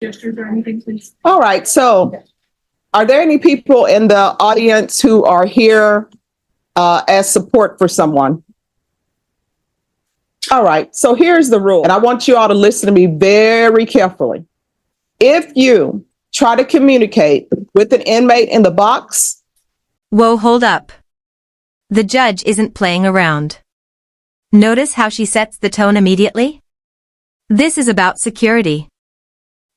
gestures or anything, please? All right, so are there any people in the audience who are here as support for someone? All right, so here's the rule, and I want you all to listen to me very carefully. If you try to communicate with an inmate in the box. Whoa, hold up. The judge isn't playing around. Notice how she sets the tone immediately? This is about security.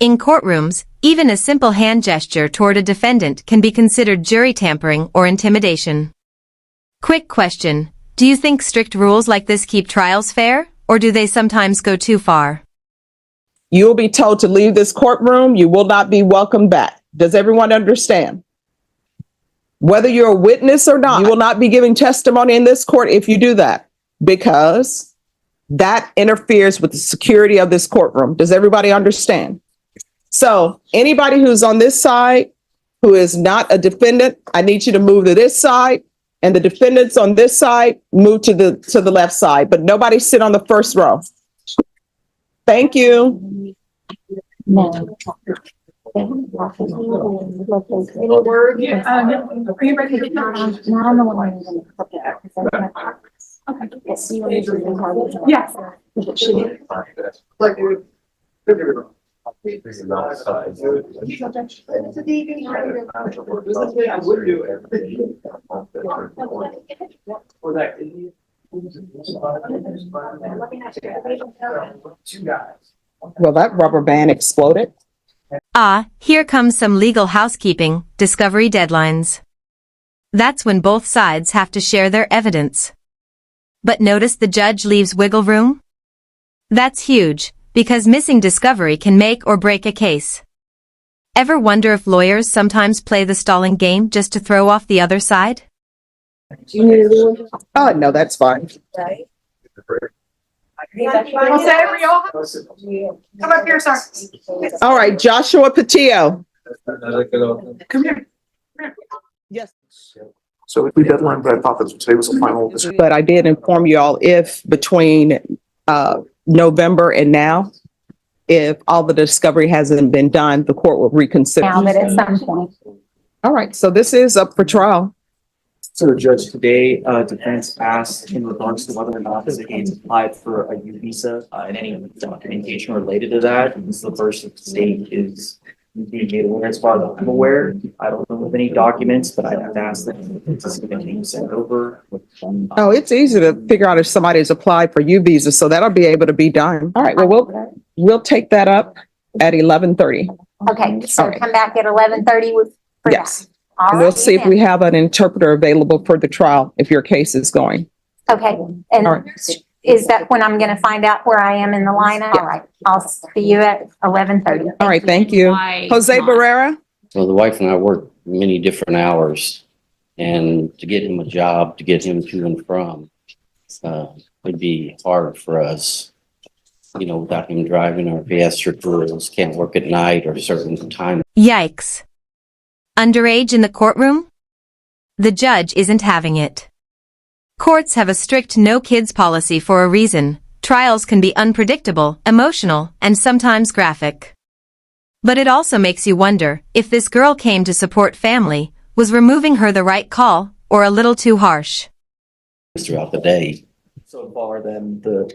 In courtrooms, even a simple hand gesture toward a defendant can be considered jury tampering or intimidation. Quick question. Do you think strict rules like this keep trials fair, or do they sometimes go too far? You will be told to leave this courtroom. You will not be welcomed back. Does everyone understand? Whether you're a witness or not, you will not be giving testimony in this court if you do that, because that interferes with the security of this courtroom. Does everybody understand? So anybody who's on this side who is not a defendant, I need you to move to this side, and the defendants on this side move to the left side, but nobody sit on the first row. Thank you. Any word? Are you ready to Not on the one I'm going to put it up. Okay. Yes, you want to do Yes. Well, that rubber band exploded. Ah, here comes some legal housekeeping, discovery deadlines. That's when both sides have to share their evidence. But notice the judge leaves wiggle room? That's huge, because missing discovery can make or break a case. Ever wonder if lawyers sometimes play the stalling game just to throw off the other side? Oh, no, that's fine. Come up here, sir. All right, Joshua Patillo. Come here. Yes. So if we deadline, but I thought that today was the final. But I did inform you all if between November and now, if all the discovery hasn't been done, the court will reconsider. now, but at some point. All right, so this is up for trial. So Judge, today, defense asked in regards to whether or not the case applied for a U visa and any documentation related to that. This is the first state is being made aware, as far as I'm aware. I don't know of any documents, but I'd have to ask them if it's being sent over. Oh, it's easy to figure out if somebody's applied for U visa, so that'll be able to be done. All right, well, we'll take that up at 11:30. Okay, so All right. come back at 11:30 with. for Yes. that. All And we'll right, see if we have an interpreter available for the trial if your case is going. Okay, All and right. is that when I'm gonna find out where I am in the lineup? All right, I'll see you at 11:30. All right, thank you. Jose Barrera? Well, the wife and I work many different hours, and to get him a job, to get him to and from, would be hard for us. You know, without him driving, or if he has strict rules, can't work at night or certain time. Yikes. Underage in the courtroom? The judge isn't having it. Courts have a strict no kids policy for a reason. Trials can be unpredictable, emotional, and sometimes graphic. But it also makes you wonder if this girl came to support family, was removing her the right call, or a little too harsh. Throughout the day. So far, then the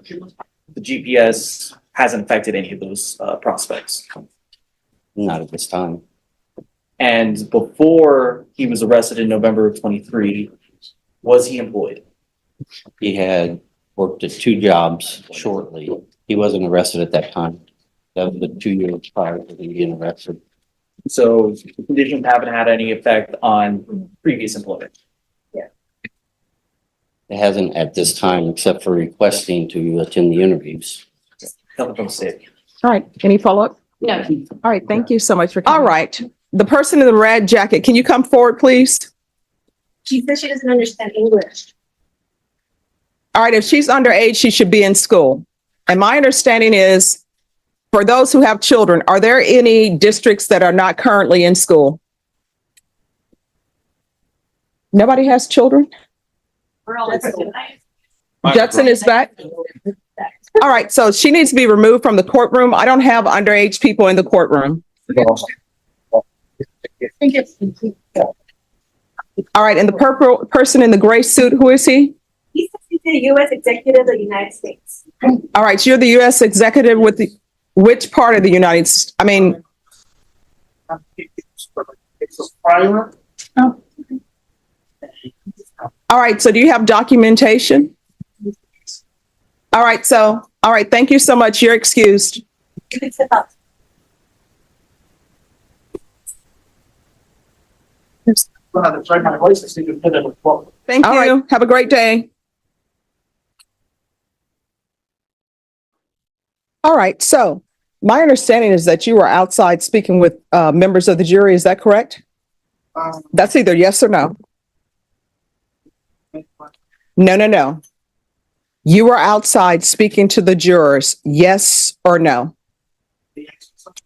GPS hasn't affected any of those prospects. Not at this time. And before he was arrested in November of 23, was he employed? He had worked at 2 jobs shortly. He wasn't arrested at that time. That was the 2 years prior to him being arrested. So the conditions haven't had any effect on previous employment. It hasn't at this time, except for requesting to attend the interviews. Nothing from the state. All right, any follow-up? No. All right, thank you so much for coming. All right, the person in the red jacket, can you come forward, please? She says she doesn't understand English. All right, if she's underage, she should be in school. And my understanding is, for those who have children, are there any districts that are not currently in school? Nobody has children? We're all in school. Judson is back? All right, so she needs to be removed from the courtroom. I don't have underage people in the courtroom. All right, and the purple person in the gray suit, who is he? He's the U.S. Executive of the United States. All right, so you're the U.S. executive with the, which part of the United States? I mean, It's a prior. all right, so do you have documentation? All right, thank you so much. You're excused. You can step up. Try my voice to see if you put it in. Thank you. Have a great day. All right, so my understanding is that you were outside speaking with members of the jury. Is that correct? That's either yes or no. No. You were outside speaking to the jurors, yes or no?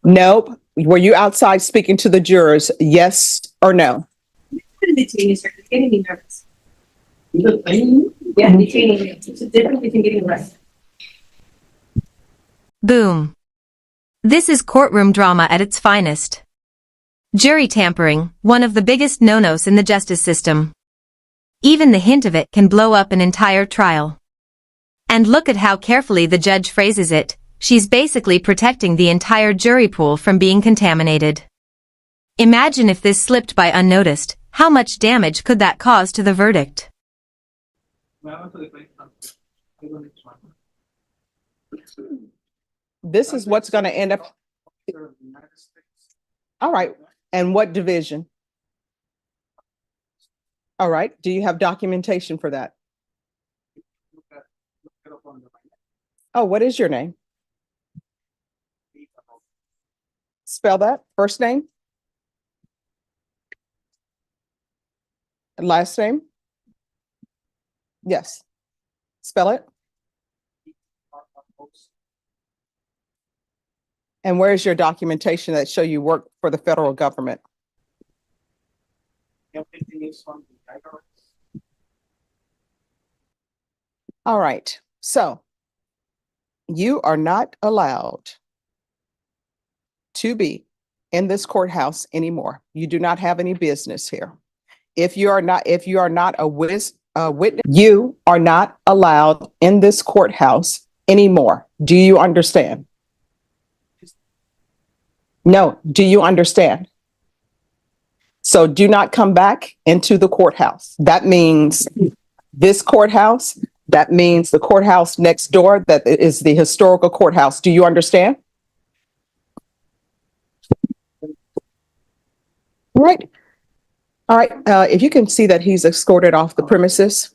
Nope. Were you outside speaking to the jurors, yes or no? Put it between you, sir. It's getting me nervous. Yeah, between you. It's a difference between getting nervous. Boom. This is courtroom drama at its finest. Jury tampering, one of the biggest no-nos in the justice system. Even the hint of it can blow up an entire trial. And look at how carefully the judge phrases it. She's basically protecting the entire jury pool from being contaminated. Imagine if this slipped by unnoticed. How much damage could that cause to the verdict? This is what's going to end up. All right. And what division? All right. Do you have documentation for that? Oh, what is your name? Spell that. First name? And last name? Yes. Spell it. And where's your documentation that show you work for the federal government? All right. So you are not allowed to be in this courthouse anymore. You do not have any business here. If you are not a witness, you are not allowed in this courthouse anymore. Do you understand? No. Do you understand? So do not come back into the courthouse. That means this courthouse. That means the courthouse next door. That is the historical courthouse. Do you understand? All right. All right. If you can see that he's escorted off the premises.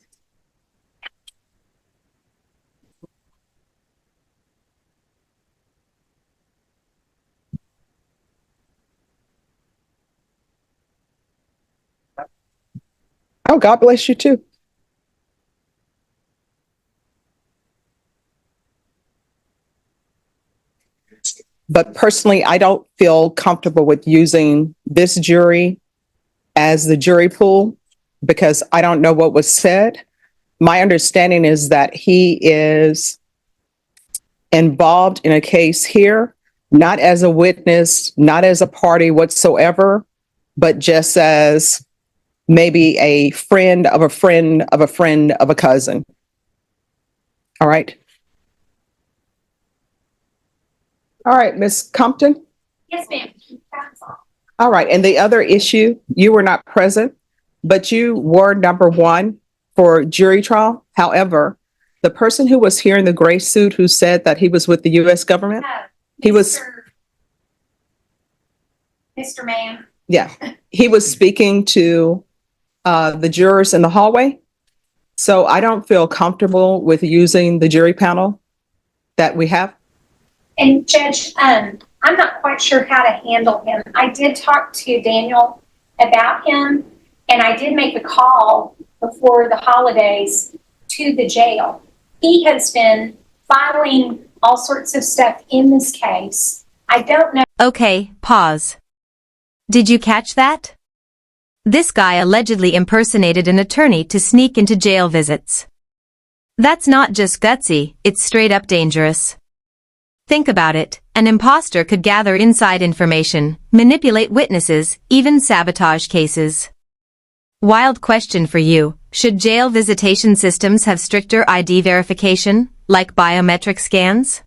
Oh, God bless you too. But personally, I don't feel comfortable with using this jury as the jury pool because I don't know what was said. My understanding is that he is involved in a case here, not as a witness, not as a party whatsoever, but just as maybe a friend of a friend of a friend of a cousin. All right. All right, Ms. Compton. Yes, ma'am. All right. And the other issue, you were not present, but you were number one for jury trial. However, the person who was here in the gray suit who said that he was with the U.S. government, he was. Mr. Mann. Yeah, he was speaking to the jurors in the hallway. So I don't feel comfortable with using the jury panel that we have. And Judge, I'm not quite sure how to handle him. I did talk to Daniel about him, and I did make a call before the holidays to the jail. He has been filing all sorts of stuff in this case. I don't know. Okay, pause. Did you catch that? This guy allegedly impersonated an attorney to sneak into jail visits. That's not just gutsy, it's straight up dangerous. Think about it, an imposter could gather inside information, manipulate witnesses, even sabotage cases. Wild question for you, should jail visitation systems have stricter ID verification, like biometric scans?